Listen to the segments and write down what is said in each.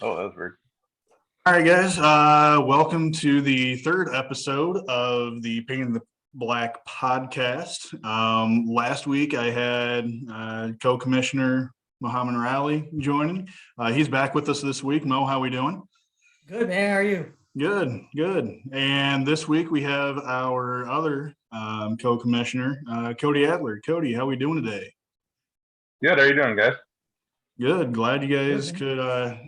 Oh, that was weird. All right, guys. Welcome to the third episode of the Pink and the Black podcast. Last week I had co-commissioner Muhammad Rally joining. He's back with us this week. Mo, how we doing? Good, man. How are you? Good. And this week we have our other co-commissioner, Cody Adler. Cody, how we doing today? Good. How are you doing, guys? Good. Glad you guys could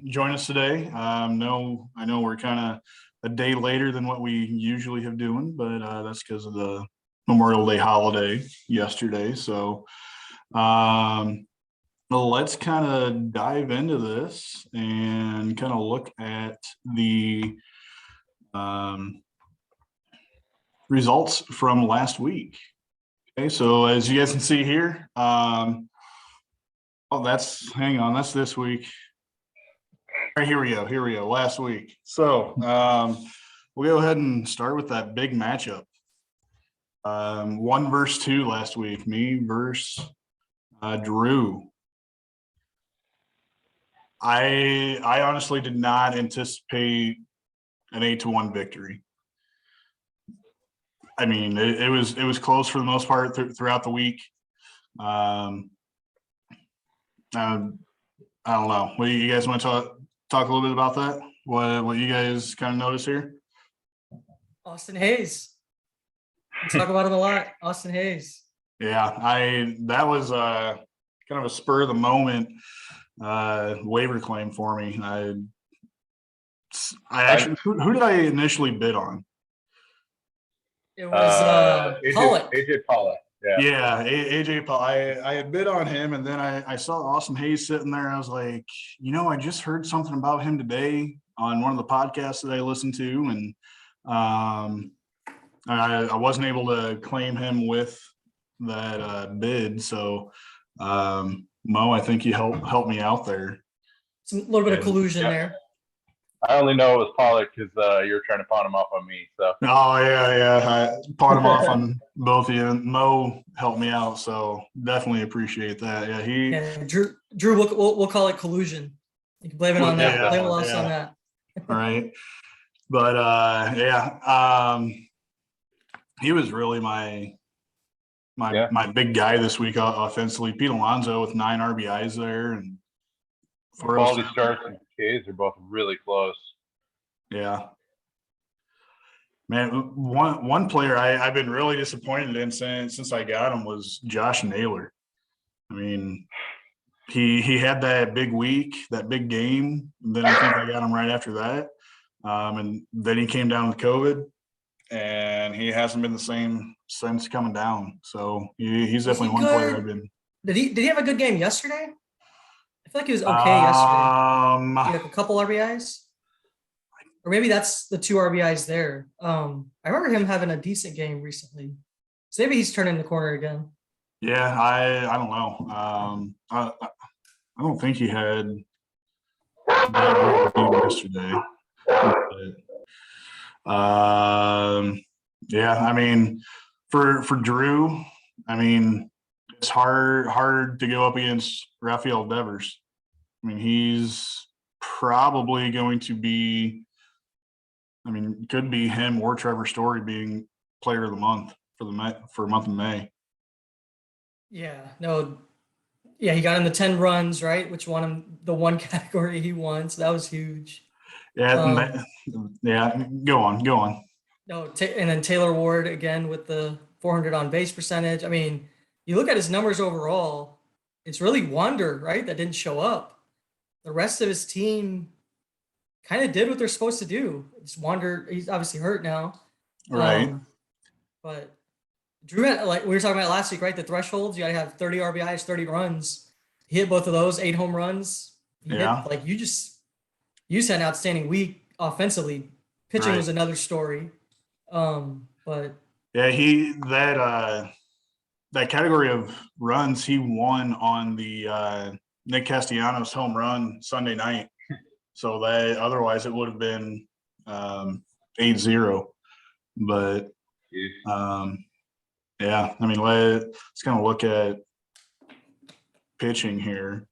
join us today. I know we're kind of a day later than what we usually have doing, but that's because of the Memorial Day holiday yesterday. So let's kind of dive into this and kind of look at the results from last week. Okay, so as you guys can see here, that's this week. All right, here we go. Last week. So we'll go ahead and start with that big matchup. 1 versus 2 last week. Me versus Drew. I honestly did not anticipate an 8-1 victory. I mean, it was close for the most part throughout the week. I don't know. What you guys want to talk a little bit about that? What you guys kind of notice here? Austin Hayes. We talk about him a lot. Austin Hayes. Yeah, that was kind of a spur of the moment waiver claim for me. I actually who did I initially bid on? It was Pollock. AJ Pollock. Yeah, AJ Paul. I had bid on him, and then I saw Austin Hayes sitting there. I was like, I just heard something about him today on one of the podcasts that I listened to, and I wasn't able to claim him with that bid. So, Mo, I think you helped me out there. Some little bit of collusion there. I only know it was Pollock because you were trying to pawn him off on me. So. Oh yeah, I pawned him off on both of you. And Mo helped me out, so definitely appreciate that. Yeah, Drew. We'll call it collusion. You can blame it on that. Blame us on that. All right, but he was really my big guy this week offensively. Pete Alonso with 9 RBIs there, and quality starts and K's are both really close. Yeah, man. One player I've been really disappointed in since I got him was Josh Naylor. I mean, he had that big week, that big game, and then I think I got him right after that, and then he came down with COVID, and he hasn't been the same since coming down. So he's definitely one player I've been. Did he have a good game yesterday? I feel like he was okay yesterday. He had a couple RBIs. Or maybe that's the 2 RBIs there. I remember him having a decent game recently. So maybe he's turning the corner again. Yeah, I don't know. I don't think he had that game yesterday. But, yeah, I mean, for Drew, I mean, it's hard to go up against Rafael Devers. I mean, he's probably going to be, could be him or Trevor Story being player of the month for the month of May. Yeah, he got in the 10 runs, right? Which won him the one category he won. So that was huge. Yeah, go on. No, and then Taylor Ward again with the 400 on base percentage. I mean, you look at his numbers overall, it's really Wander, right? That didn't show up. The rest of his team kind of did what they're supposed to do. It's Wander, he's obviously hurt now. Right. But Drew, like we were talking about last week, right? The thresholds, you got to have 30 RBIs, 30 runs. He hit both of those, 8 home runs. You just had an outstanding week offensively. Pitching was another story. But yeah, that category of runs he won on the Nick Castellanos home run Sunday night. So that otherwise it would have been 8-0. But yeah, I mean, let's kind of look at pitching here.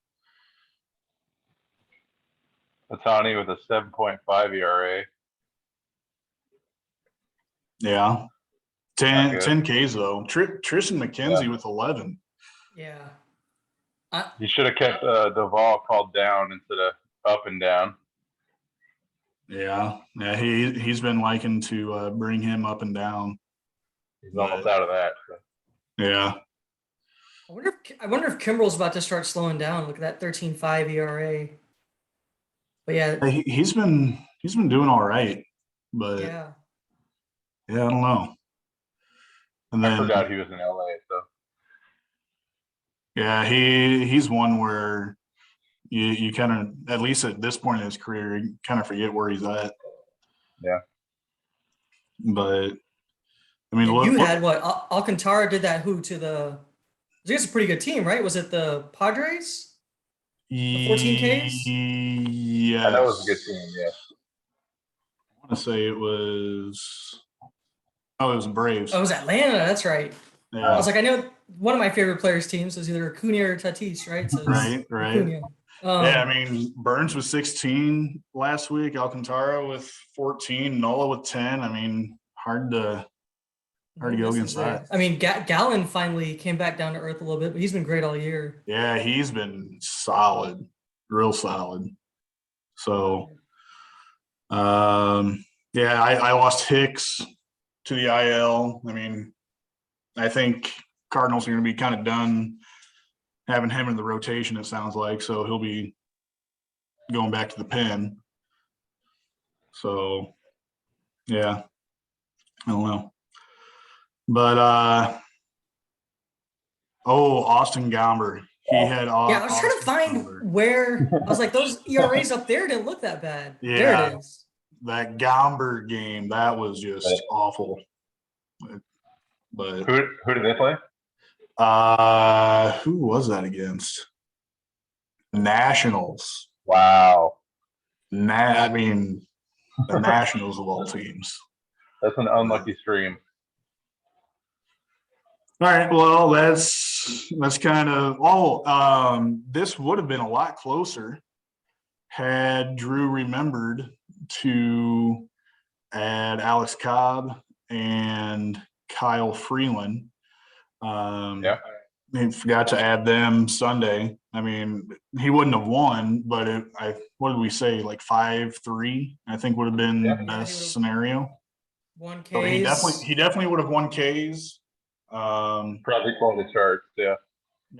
Matani with a 7.5 ERA. Yeah. Not 10 good. Ks though. Tristan McKenzie with 11. Yeah. You should have kept Duvall called down instead of up and down. Yeah. He's been liking to bring him up and down. He's almost out of that. So. Yeah. I wonder if Kimbrel's about to start slowing down. Look at that 13.5 ERA. But yeah, he's been doing all right, but yeah. I don't know. And then I forgot he was in LA. So yeah, he's one where you kind of, at least at this point in his career, you kind of forget where he's at. Yeah. But I mean, You had what? Alcantara did that to the. I guess a pretty good team, right? Was it the Padres? The 14 Ks? Yes. that was a good team, yeah. I want to say it was Braves. Oh, it was Atlanta. That's right. Yeah. I was like, I know one of my favorite players' teams was either Acuna or Tatis, right? So right. Acuna. Yeah, I mean, Burns with 16 last week, Alcantara with 14, Nola with 10. I mean, hard to go against that. I mean, Gallen finally came back down to earth a little bit, but he's been great all year. Yeah, he's been solid, real solid. So, yeah, I lost Hicks to the IL. I mean, I think Cardinals are going to be kind of done having him in the rotation, it sounds like. So he'll be going back to the pen. So, yeah, I don't know. But, Austin Gomber. He had I was trying to find where I was like, those ERAs up there didn't look that bad. Yeah, there it is. That Gomber game, that was just awful. But who did they play? Who was that against? Nationals. Wow. I mean, the Nationals of all teams. That's an unlucky stream. All right. Well, that's kind of this would have been a lot closer had Drew remembered to add Alex Cobb and Kyle Freeland. Yeah. He forgot to add them Sunday. I mean, he wouldn't have won, but what did we say? Like 5-3, I think would have been the best scenario. 1 Ks. So he definitely would have won Ks. Probably quality starts, yeah.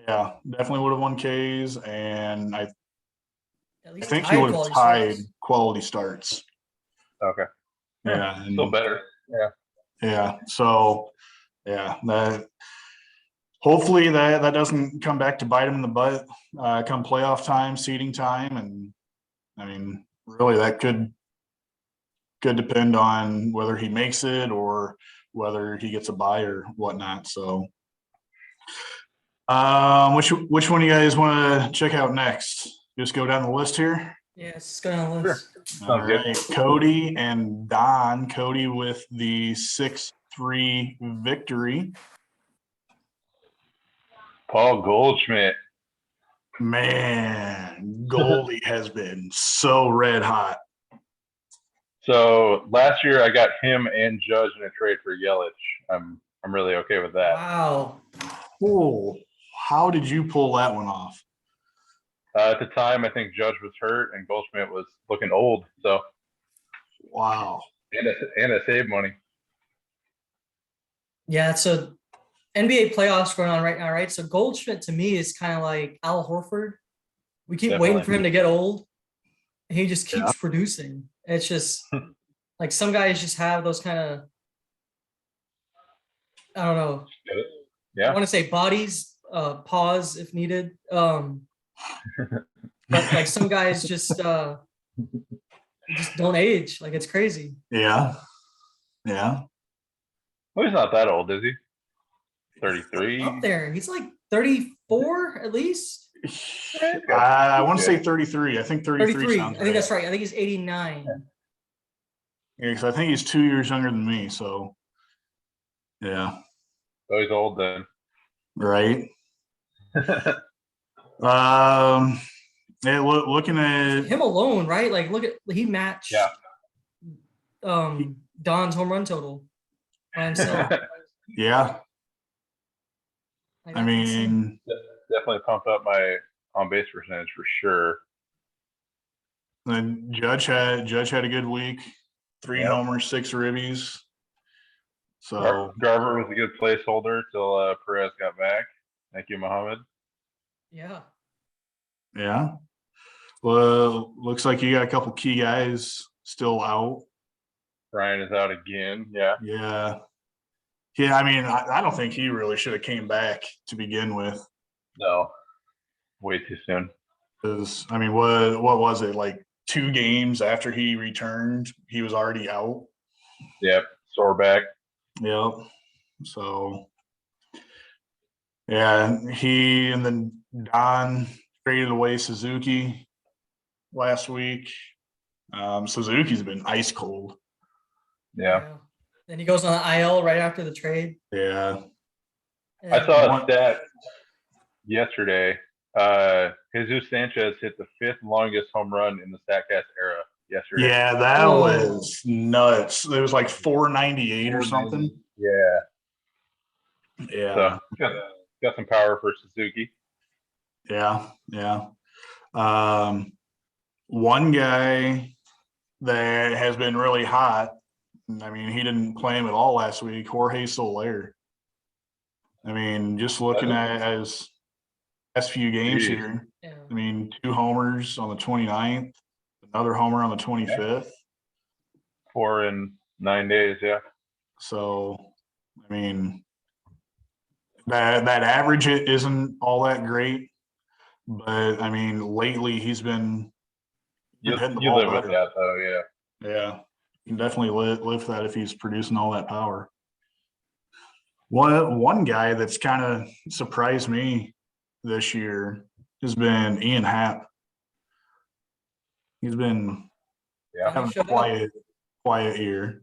Yeah, definitely would have won Ks, and I think he would have tied quality starts. Okay. Yeah. Still better. Yeah. Yeah. So, yeah, that hopefully that doesn't come back to bite him in the butt come playoff time, seeding time, and I mean, really that could depend on whether he makes it or whether he gets a bye or whatnot. So, which one do you guys want to check out next? Just go down the list here. Yeah, let's go down the list. Sure. All right, Cody and Don. Cody with the 6-3 victory. Paul Goldschmidt. Man, Goldie has been so red hot. So last year I got him and Judge in a trade for Yelich. I'm really okay with that. Wow. Oh, how did you pull that one off? At the time, I think Judge was hurt and Goldschmidt was looking old. So, wow. And I saved money. Yeah, so NBA playoffs going on right now, right? So Goldschmidt to me is kind of like Al Horford. We keep waiting for him to get old, and he just keeps producing. It's just like some guys just have those kind of, I don't know. Yeah. I want to say bodies, pause if needed. But like some guys just don't age. Like it's crazy. Yeah. Yeah. Well, he's not that old, is he? 33. Up there. He's like 34 at least. I want to say 33. I think 33 sounds I think that's right. I think he's 89. Yeah, because I think he's 2 years younger than me. So, yeah. So he's old then. Right. Yeah, looking at him alone, right? Like, look at he matched Yeah. Don's home run total by himself. Yeah. Like, I that's insane. mean, Definitely pumped up my on base percentage for sure. and Judge had a good week. 3 homers, 6 ribbies. So Garver was a good placeholder till Perez got back. Thank you, Muhammad. Yeah. yeah. Well, looks like you got a couple key guys still out. Brian is out again. Yeah. Yeah. Yeah, I mean, I don't think he really should have came back to begin with. No. Way too soon. Because, I mean, what was it, like 2 games after he returned, he was already out? Yep. Sore back. Yep. So, yeah, he and then Don traded away Suzuki last week. Suzuki's been ice cold. Yeah. Then he goes on the IL right after the trade. Yeah. And I saw a stat yesterday. Jesus Sanchez hit the 5th longest home run in the StatCast era yesterday. Yeah, that was nuts. It was like 498 or something. Yeah. Yeah. So got some power for Suzuki. Yeah. Yeah. One guy that has been really hot. I mean, he didn't play him at all last week. Jorge Solaire. I mean, just looking at his last few games here. Yeah. I mean, 2 homers on the 29th, another homer on the 25th. 4 in 9 days. Yeah. So, I mean, that average isn't all that great, but I mean, lately he's been hitting the ball live better. with that though. Yeah. Yeah, you can definitely live with that if he's producing all that power. One guy that's kind of surprised me this year has been Ian Happ. He's been having a quiet year.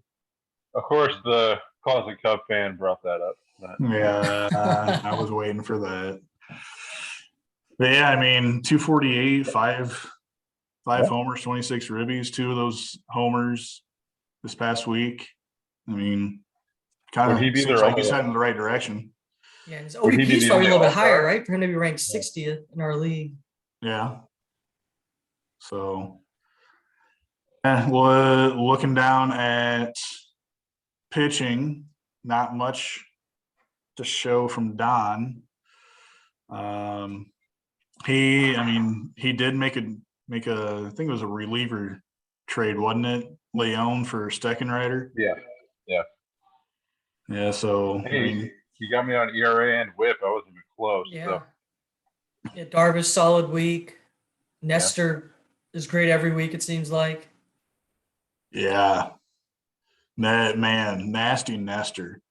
Of course, the closet Cub fan brought that up. Yeah, I was waiting for that. But yeah, I mean, 248, five homers, 26 ribbies, 2 of those homers this past week. I mean, kind of seems like he's heading in the right direction. Yeah, and his OBP is probably a little bit higher, right? For him to be ranked 60th in our league. Yeah. So, well, looking down at pitching, not much to show from Don. He did make a I think it was a reliever trade, wasn't it? Leon for Steckenrider. Yeah. So hey, you got me on ERA and WHIP. I wasn't even close. Yeah. So. Yeah. Darvish solid week. Nestor is great every week. It seems like. Yeah. Man, nasty Nestor.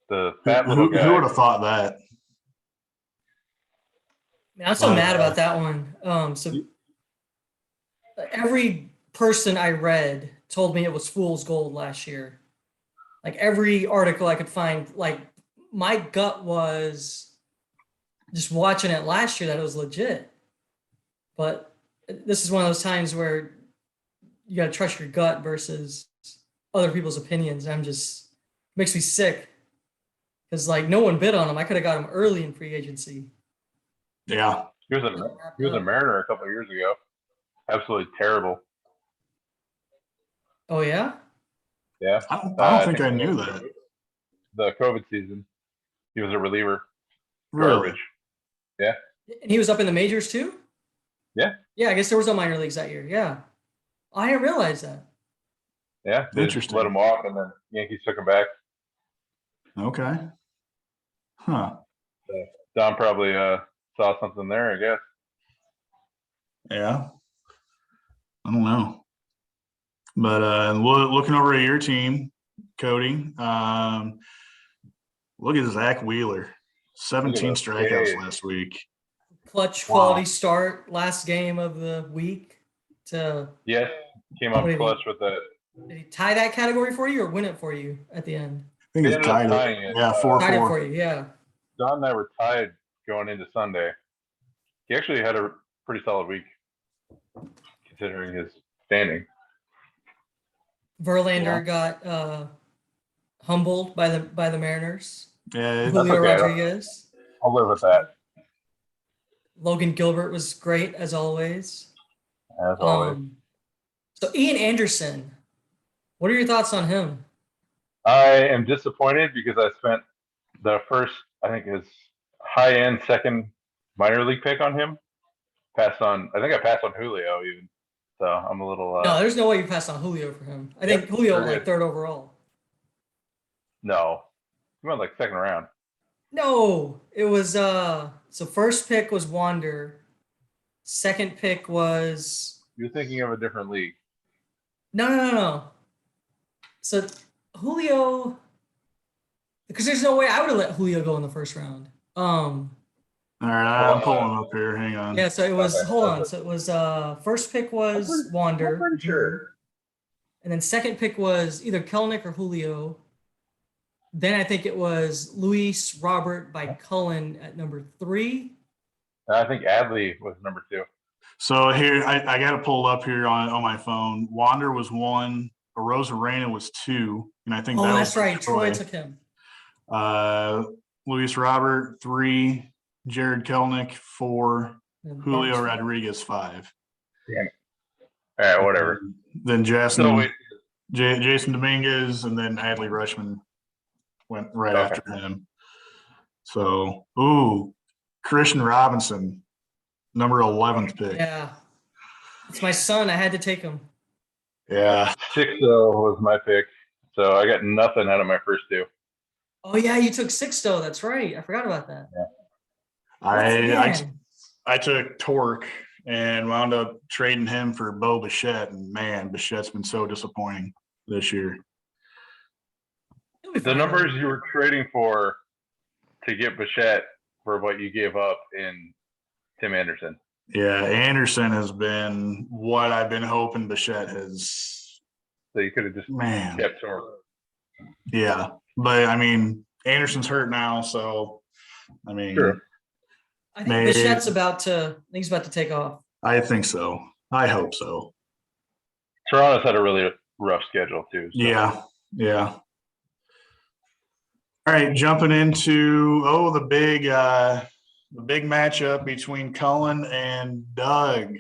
The fat little guy. Who would have thought that? Man, I'm so mad about that one. So every person I read told me it was fool's gold last year. Like every article I could find, like my gut was just watching it last year that it was legit. But this is one of those times where you got to trust your gut versus other people's opinions. Makes me sick because like no one bid on him. I could have got him early in free agency. Yeah. He was a Mariner a couple of years ago. Absolutely terrible. Oh, yeah? Yeah. I don't think I knew that. The COVID season, he was a reliever. Really? Garbage. Yeah. And he was up in the majors too? Yeah. Yeah, I guess there was no minor leagues that year. Yeah. I didn't realize that. Yeah. They just let him walk, and then Yankees took him back. Okay. Huh. Don probably saw something there, I guess. Yeah. I don't know. But looking over at your team, Cody, look at Zach Wheeler. 17 strikeouts last week. Clutch quality start last game of the week to Yes, came up clutch with that. Did he tie that category for you or win it for you at the end? I think it's tied it. Yeah, 4-4. Tied it for you, yeah. Don and I were tied going into Sunday. He actually had a pretty solid week considering his standing. Verlander got humbled by the Mariners. Yeah, Julio okay. Rodriguez. I'll live with that. Logan Gilbert was great as always. As always. So Ian Anderson, what are your thoughts on him? I am disappointed because I spent the first, I think his high-end second minor league pick on him. I passed on Julio even. So I'm a little. No, there's no way you passed on Julio for him. I think Julio went like third overall. No, he went like second round. No, it was so first pick was Wander. Second pick was. You're thinking of a different league. No. So Julio, because there's no way I would have let Julio go in the first round. All right, I'm pulling up here. Hang on. Yeah, so it was hold on. So it was first pick was Wander. I'm pretty sure. And then second pick was either Kelenic or Julio. Then I think it was Luis Robert by Cullen at number 3. I think Adley was number 2. So here, I got it pulled up here on my phone. Wander was 1. Arozarena was 2. And I think that's right. Troy took him. Luis Robert, 3. Jared Kelenic, 4. Julio Rodriguez, 5. Damn it. All right, whatever. Then Jason Dominguez, and then Adley Rutschman went right after him. So, Christian Robinson, number 11th pick. Yeah. It's my son. I had to take him. Yeah. 6 was my pick. So I got nothing out of my first 2. Oh, yeah, you took Sixto. That's right. I forgot about that. Yeah. I took Torque and wound up trading him for Bo Bichette. And, man, Bichette's been so disappointing this year. The numbers you were trading for to get Bichette for what you gave up in Tim Anderson. Yeah, Anderson has been what I've been hoping Bichette has. So you could have just kept Torque. Yeah, but, I mean, Anderson's hurt now, so, I mean. Sure. I think Bichette's about to take off. I think so. I hope so. Toronto's had a really rough schedule, too. So. Yeah. All right, jumping into the big matchup between Cullen and Doug.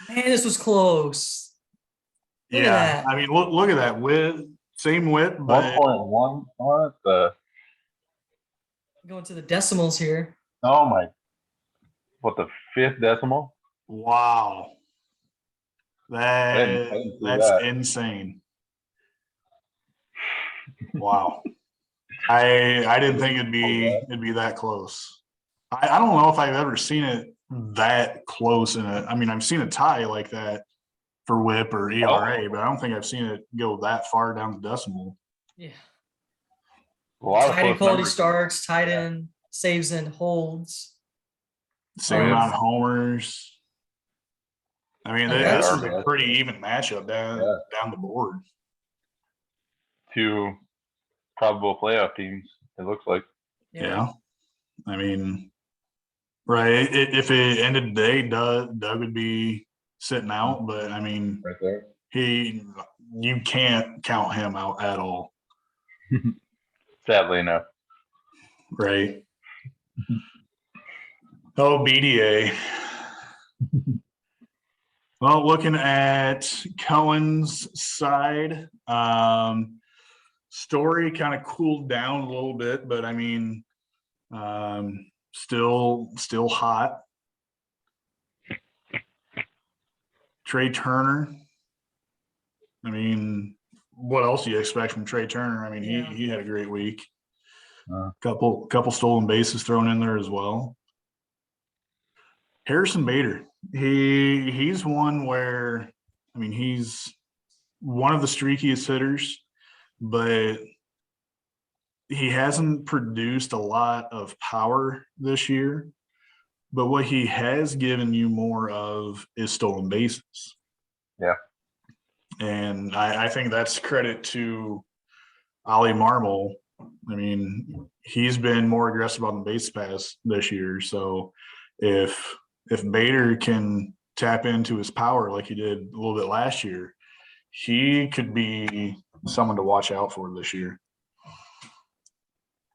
Man, this was close. Look at that. I mean, look at that same width, but 1.1. What the? Going to the decimals here. Oh my! What, the 5th decimal? Wow, that's insane. Wow. I didn't think it'd be that close. I don't know if I've ever seen it that close I've seen a tie like that for WHIP or ERA, but I don't think I've seen it go that far down the decimal. Yeah. Tight in quality starts, tight in, saves and holds. Same amount of homers. I mean, this is a pretty even matchup down the board. 2 probable playoff teams, it looks like. Yeah. I mean, right. If it ended today, Doug would be sitting out, but I mean, right there. You can't count him out at all. Sadly enough. Right. BDA. Well, looking at Cullen's side, Story kind of cooled down a little bit, but I mean, still hot. Trey Turner. I mean, what else do you expect from Trey Turner? I mean, he had a great week. Couple stolen bases thrown in there as well. Harrison Bader. He's one where, I mean, he's one of the streakiest hitters, but he hasn't produced a lot of power this year. But what he has given you more of is stolen bases. Yeah. And I think that's credit to Ollie Marmol. I mean, he's been more aggressive on the base pass this year. So if if Bader can tap into his power like he did a little bit last year, he could be someone to watch out for this year.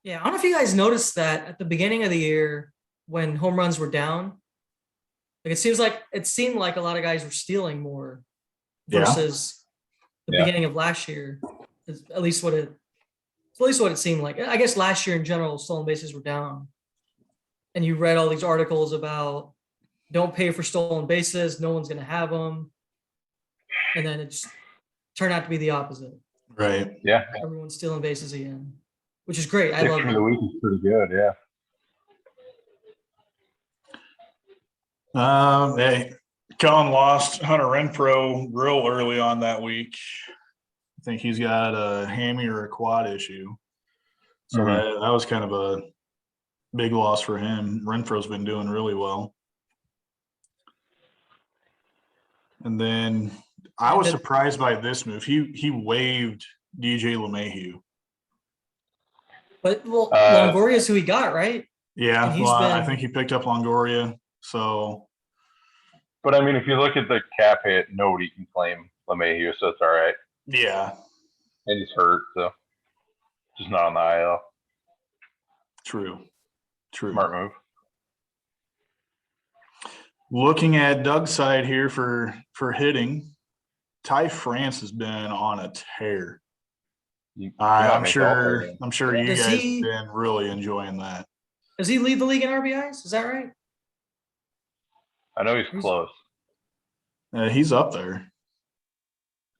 Yeah, I don't know if you guys noticed that at the beginning of the year when home runs were down, like it seemed like a lot of guys were stealing more versus the beginning of last year. At least what it seemed like. I guess last year in general, stolen bases were down, and you read all these articles about don't pay for stolen bases, no one's going to have them, and then it just turned out to be the opposite. Right. Yeah. Everyone's stealing bases again, which is great. I Pick love for it. the week is pretty good. Yeah. Hey, Cullen lost Hunter Renfroe real early on that week. I think he's got a hammy or a quad issue. So that was kind of a big loss for him. Renfroe's been doing really well. And then I was surprised by this move. He waived DJ LeMahieu. But Longoria is who he got, right? Yeah, I think he picked up Longoria. So, but I mean, if you look at the cap hit, nobody can claim LeMahieu, so it's all right. Yeah, and he's hurt, so just not on the IL. True. Smart move. Looking at Doug's side here for hitting, Ty France has been on a tear. I'm sure you guys have been really enjoying that. Does he lead the league in RBIs? Is that right? I know he's close. He's up there.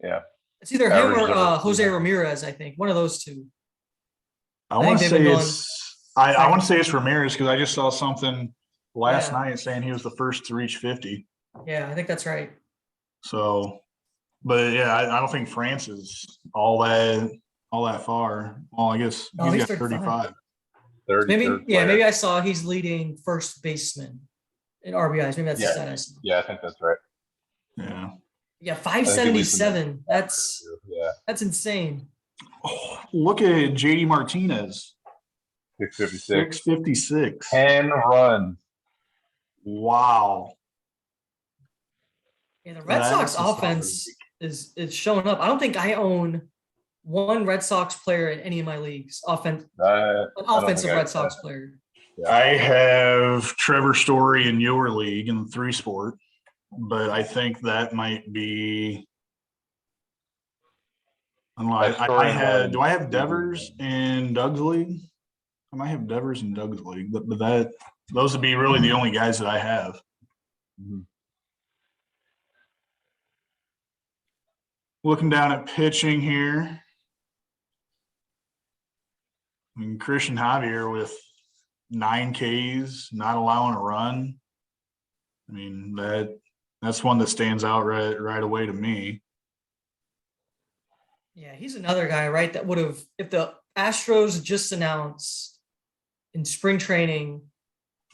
Yeah. It's either him or Jose Ramirez, I think. One of those two. I want to say it's Ramirez because I just saw something last night saying he was the first to reach 50. Yeah, I think that's right. So, but yeah, I don't think France is all that far. Well, I guess he's got 35. Maybe I saw he's leading first baseman in RBIs. Maybe that's the stat I saw. Yeah, I think that's right. Yeah. Yeah, 577. That's insane. Oh, look at JD Martinez. 656. 10 runs. Wow. Yeah, the Red Sox offense is showing up. I don't think I own one Red Sox player in any of my leagues. An offensive Red Sox player. Yeah. I have Trevor Story in your league in the 3-sport, but I think that might be. Do I have Devers in Doug's league? I might have Devers in Doug's league, but those would be really the only guys that I have. Mm-hmm. Looking down at pitching here. I mean, Christian Javier with 9 Ks, not allowing a run. I mean, that's one that stands out right away to me. Yeah, he's another guy, right? That would have, if the Astros just announced in spring training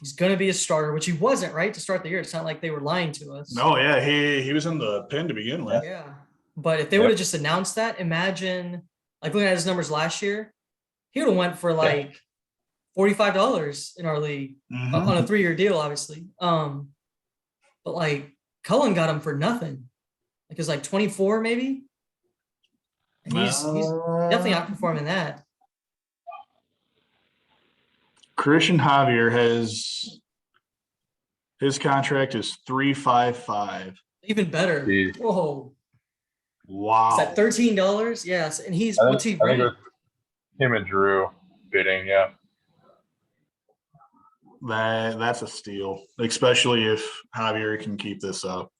he's going to be a starter, which he wasn't, right, to start the year. It's not like they were lying to us. No, yeah, he was in the pen to begin with. Yeah, but if they would have just announced that, imagine, like looking at his numbers last year, he would have went for like $45 in our league on a 3-year deal, obviously. But like Cullen got him for nothing. Like it's like 24 maybe. And he's definitely outperforming that. Christian Javier his contract is $355. Even better. Jeez. Whoa. Wow. Is that $13? Yes. And he's I think it was him and Drew bidding, yeah. That's a steal, especially if Javier can keep this up.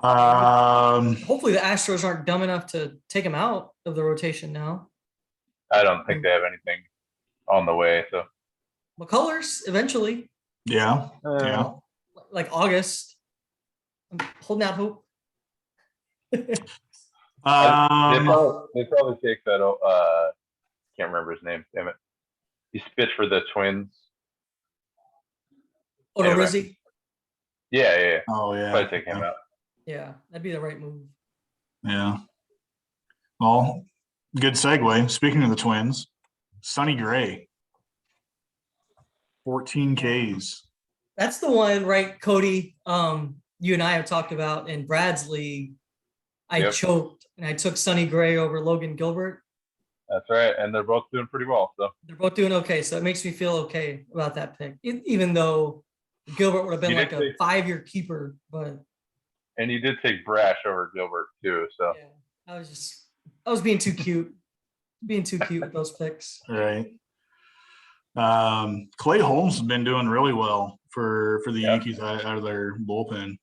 Hopefully the Astros aren't dumb enough to take him out of the rotation now. I don't think they have anything on the way. So McCullers eventually. Yeah. Like August. I'm holding out hope. They probably take that. Can't remember his name. Damn it. He pitched for the Twins. Rizzi? Yeah. Oh yeah. Probably take him out. Yeah, that'd be the right move. Yeah. Well, good segue. Speaking of the Twins, Sonny Gray. 14 Ks. That's the one, right, Cody? You and I have talked about in Brad's league. I choked and I took Sonny Gray over Logan Gilbert. That's right, and they're both doing pretty well. So they're both doing okay. So it makes me feel okay about that pick, even though Gilbert would have been like a 5-year keeper. And you did take Brash over Gilbert too. So yeah, I was being too cute, with those picks. Right. Clay Holmes has been doing really well for the Yankees out of their bullpen.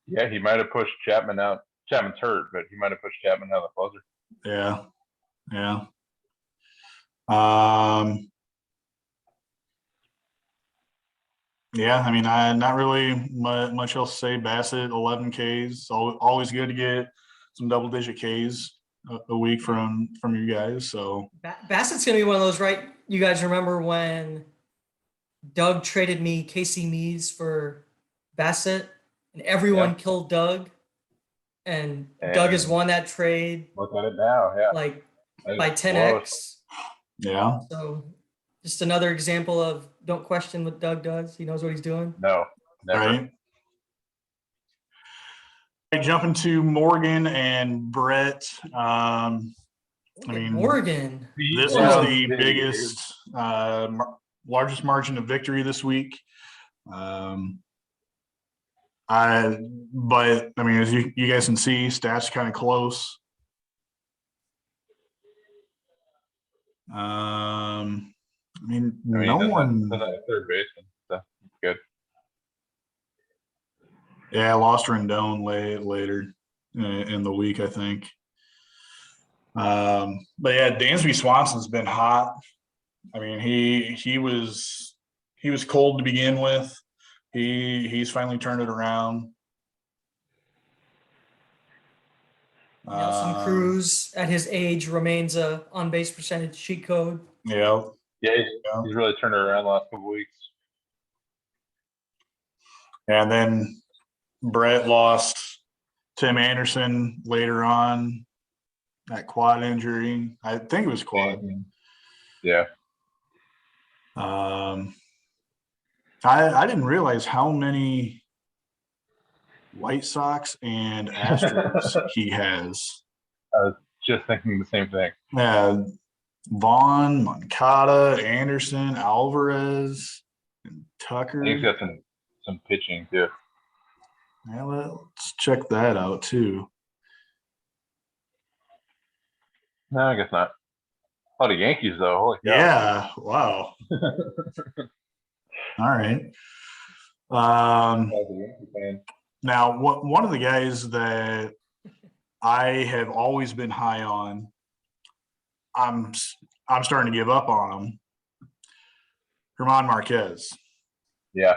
Yeah, he might have pushed Chapman out. Chapman's hurt, but he might have pushed Chapman out of the closer. Yeah. Yeah. Yeah, I mean, not really much else to say. Bassett, 11 Ks. Always good to get some double-digit Ks a week from you guys. So Bassett's going to be one of those, right? You guys remember when Doug traded me Casey Mees for Bassett, and everyone killed Doug, and Doug has won that trade. Look at it now, like by 10x. Yeah. So just another example of don't question what Doug does. He knows what he's doing. No, never. Right. Jumping to Morgan and Brett. I mean, Morgan. This was the biggest, largest margin of victory this week. But I mean, as you guys can see, stats kind of close. I mean, no one. Third baseman, so good. Yeah, I lost Rendon later in the week, I think. But yeah, Dansby Swanson's been hot. I mean, he was cold to begin with. He's finally turned it around. Nelson Cruz at his age remains a on-base percentage cheat code. Yeah. Yeah, he's really turned it around the last couple of weeks. And then Brett lost Tim Anderson later on, that quad injury. I think it was quad. Yeah. I didn't realize how many White Sox and Astros he has. I was just thinking the same thing. Yeah, Vaughn, Moncada, Anderson, Alvarez, and Tucker. He's got some pitching too. Yeah, let's check that out too. No, I guess not. A lot of Yankees though. Holy cow. Yeah, wow. All right. Now, one of the guys that I have always been high on, I'm starting to give up on him. German Marquez. Yeah.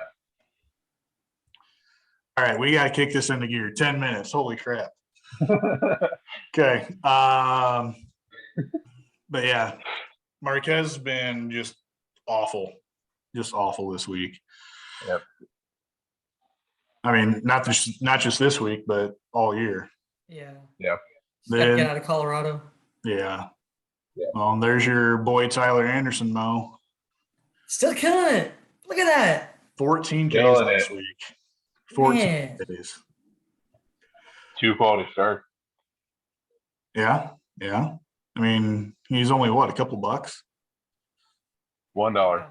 All right, we got to kick this into gear. 10 minutes. Holy crap. Okay. But yeah, Marquez has been just awful this week. Yep. I mean, not just this week, but all year. Yeah. Yeah. Then, get out of Colorado. Yeah. Well, there's your boy Tyler Anderson, Mo. Still killing it. Look at that. 14 Ks last week. 14 Ks. 2 quality starts. Yeah. Yeah. I mean, he's only a couple bucks? $1.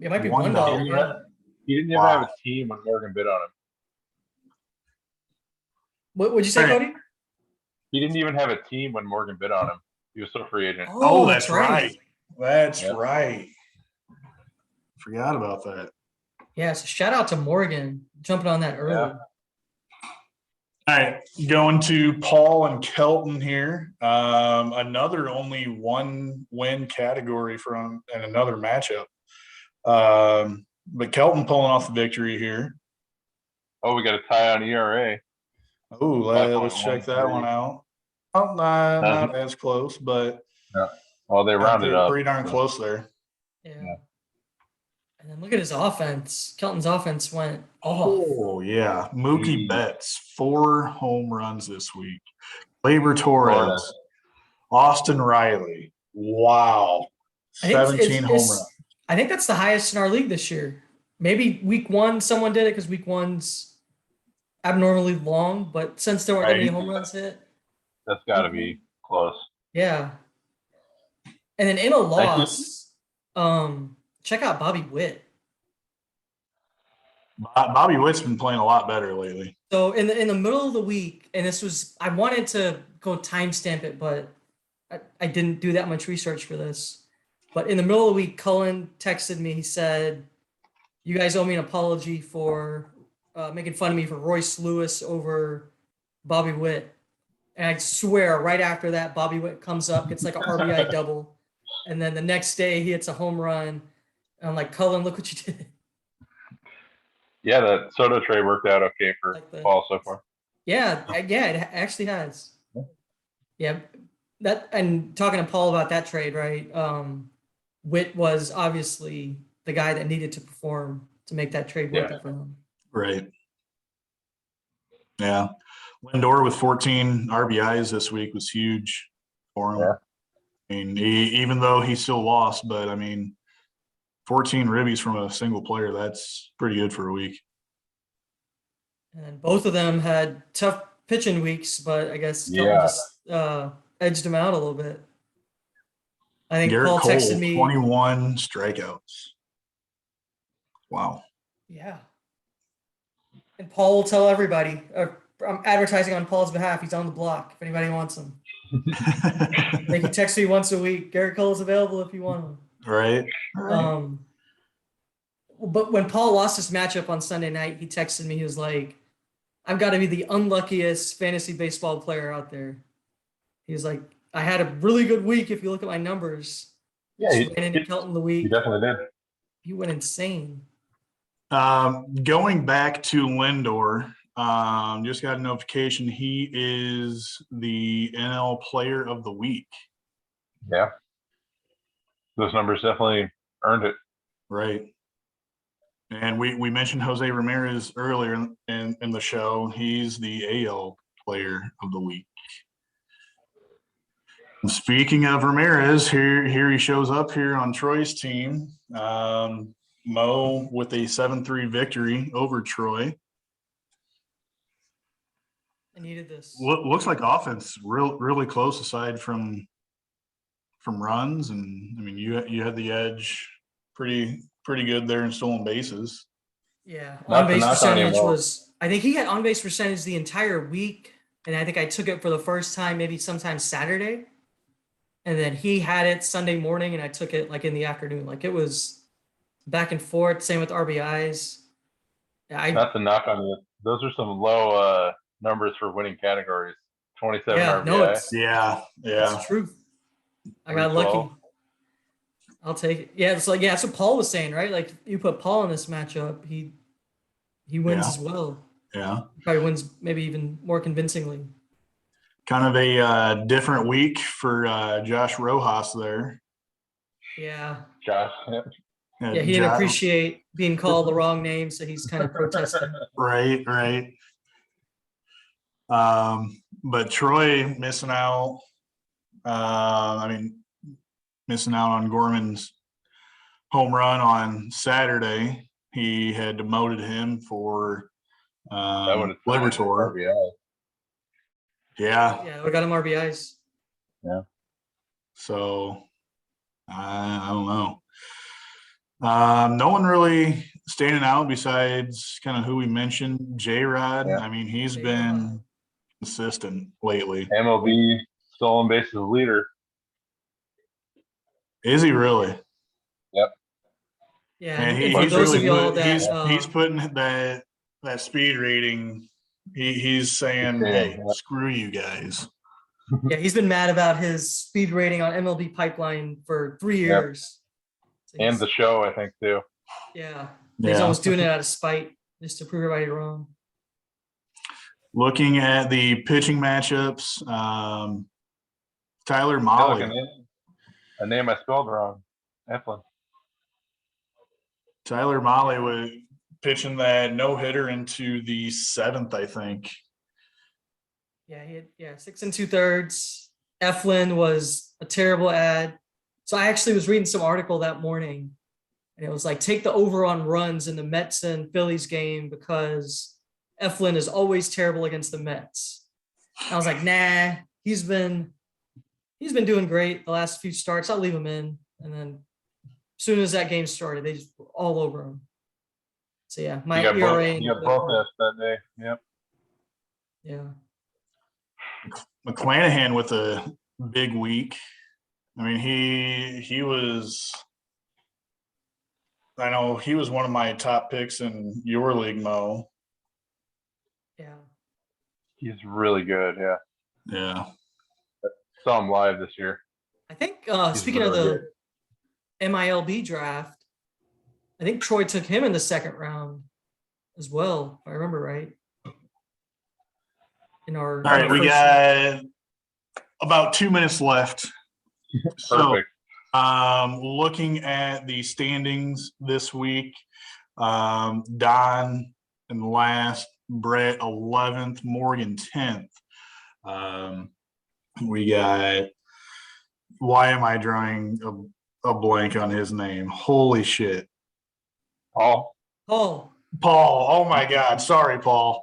It might be $1. Yeah. He didn't even have a team when Morgan bid on him. What would you say, Cody? He didn't even have a team when Morgan bid on him. He was still free agent. Oh, that's right. That's right. Forgot about that. Yeah, so shout out to Morgan jumping on that early. Yeah. All right, going to Paul and Kelton here. Another only one win category and another matchup. But Kelton pulling off the victory here. Oh, we got a tie on ERA. Oh, let's check that one out. Oh, not as close, but well, they rounded up. Pretty darn close there. Yeah. And then look at his offense. Kelton's offense went off. Oh, yeah. Mookie Betts, 4 home runs this week. Gleyber Torres, Austin Riley. Wow. 17 home runs. I think that's the highest in our league this year. Maybe week 1 someone did it because week 1's abnormally long, but since there weren't that many home runs hit, That's got to be close. yeah. And then in a loss, check out Bobby Witt. Bobby Witt's been playing a lot better lately. So in the middle of the week, and I wanted to go timestamp it, but I didn't do that much research for this. But in the middle of the week, Cullen texted me. He said, "You guys owe me an apology for making fun of me for Royce Lewis over Bobby Witt." And I swear, right after that, Bobby Witt comes up, gets like an RBI double, and then the next day he hits a home run. And I'm like, Cullen, look what you did. Yeah, that Soto trade worked out okay for Paul so far. Yeah, it actually has. Yeah, that, and talking to Paul about that trade, right? Witt was obviously the guy that needed to perform to make that trade work for him. Right. Yeah. Lindor with 14 RBIs this week was huge for him. Yeah. I mean, even though he still lost, but I mean, 14 ribbies from a single player, that's pretty good for a week. And both of them had tough pitching weeks, but I guess Kelton just edged him out a little bit. I think Garrett Paul Cole, texted me 21 strikeouts. Wow. Yeah. And Paul will tell everybody. I'm advertising on Paul's behalf. He's on the block if anybody wants him. I think he texts me once a week. Garrett Cole is available if you want him. Right. But when Paul lost this matchup on Sunday night, he texted me. He was like, "I've got to be the unluckiest fantasy baseball player out there." He was like, "I had a really good week if you look at my numbers." Yeah, he ran into Kelton the week. He definitely did. He went insane. Going back to Lindor, just got a notification. He is the NL Player of the Week. Yeah. Those numbers definitely earned it. Right. And we mentioned Jose Ramirez earlier in the show. He's the AL Player of the Week. And speaking of Ramirez, here he shows up here on Troy's team. Mo with a 7-3 victory over Troy. I needed this. Looks like offense really close aside from runs, and I mean you had the edge pretty good there in stolen bases. Yeah, on base percentage was, I think he had on base percentage the entire week, and I think I took it for the first time maybe sometime Saturday, and then he had it Sunday morning, and I took it like in the afternoon. Like it was back and forth. Same with RBIs. Not to knock on you, those are some low numbers for winning categories. 27 RBI. No, it's the truth. I got lucky. I'll take it. Yeah, it's like that's what Paul was saying, right? Like you put Paul in this matchup, he wins as well. Yeah, he probably wins maybe even more convincingly. Kind of a different week for Josh Rojas there. Yeah, Josh. Yeah, he didn't appreciate being called the wrong name, so he's kind of protesting. Right. But Troy missing out. Missing out on Gorman's home run on Saturday. He had demoted him for Libertor. Yeah, we got him RBIs. Yeah. So I don't know. No one really standing out besides kind of who we mentioned, J-Rod. Yeah. I mean, he's been consistent lately. MLB stolen bases leader. Is he really? Yep. Yeah, and he's those of y'all that he's putting that speed rating. He's saying, "Hey, screw you guys." Yeah, he's been mad about his speed rating on MLB Pipeline for 3 years. So and the show, I think, too. Yeah. He's almost doing it out of spite just to prove everybody wrong. Looking at the pitching matchups, Tyler Mahle. A name I spelled wrong. Eflin. Tyler Mahle was pitching that no-hitter into the 7th, I think. Yeah, he had 6 2/3. Eflin was a terrible ad. So I actually was reading some article that morning, And it was like, take the over on runs in the Mets and Phillies game because Eflin is always terrible against the Mets. I was like, nah, he's been doing great the last few starts. I'll leave him in. And then as soon as that game started, they just were all over him. So yeah, my ERA. You got both us that day. Yep. Yeah. McClanahan with a big week. I mean, he was. I know he was one of my top picks in your league, Mo. Yeah. He's really good. Yeah. Yeah. Saw him live this year. I think He's speaking of really the MILB draft, I think Troy took him in the second round as well, if I remember right. All right, we got about 2 minutes left. Perfect. So, looking at the standings this week, Don in last, Brett 11th, Morgan 10th. We got, why am I drawing a blank on his name? Holy shit. Paul. Oh my God. Sorry, Paul.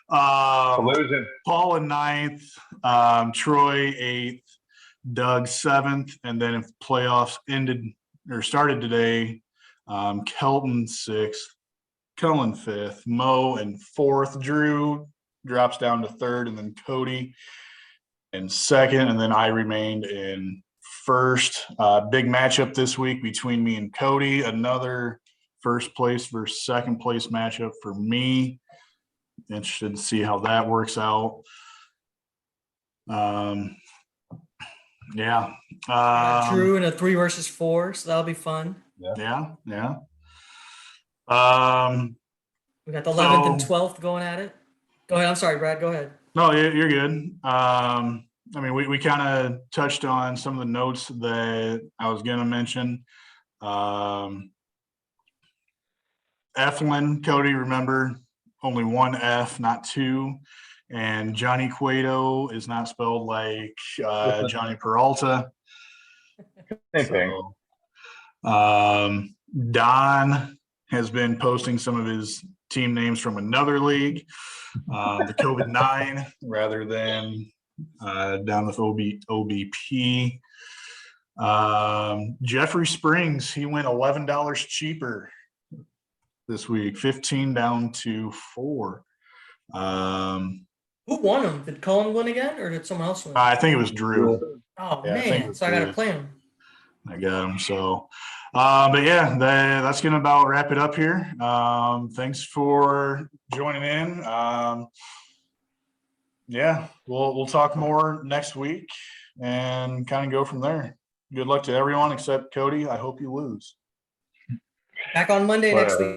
Collusion. Paul in 9th, Troy 8th, Doug 7th, and then if playoffs ended or started today, Kelton 6th, Cullen 5th, Mo in 4th, Drew drops down to 3rd, and then Cody in 2nd, and then I remained in 1st. Big matchup this week between me and Cody, another first place versus second place matchup for me. Interested to see how that works out. Yeah. Drew in a 3 versus 4, so that'll be fun. Yeah. We got the 11th and 12th going at it. Go ahead. I'm sorry, Brad. Go ahead. No, you're good. I mean, we kind of touched on some of the notes that I was going to mention. Eflin, Cody, remember, only 1 F, not 2. And Johnny Cueto is not spelled like Johnny Peralta. Same thing. Don has been posting some of his team names from another league, the COVID-9, rather than down with OBP. Jeffrey Springs, he went $11 cheaper this week, 15 down to 4. Who won him? Did Cullen win again, or did someone else win? I think it was Drew. Oh Yeah, I think it man! was So I got to Drew. play him. I got him. So, but yeah, that's going to about wrap it up here. Thanks for joining in. Yeah, we'll talk more next week and kind of go from there. Good luck to everyone except Cody. I hope you lose. Back on Monday next week.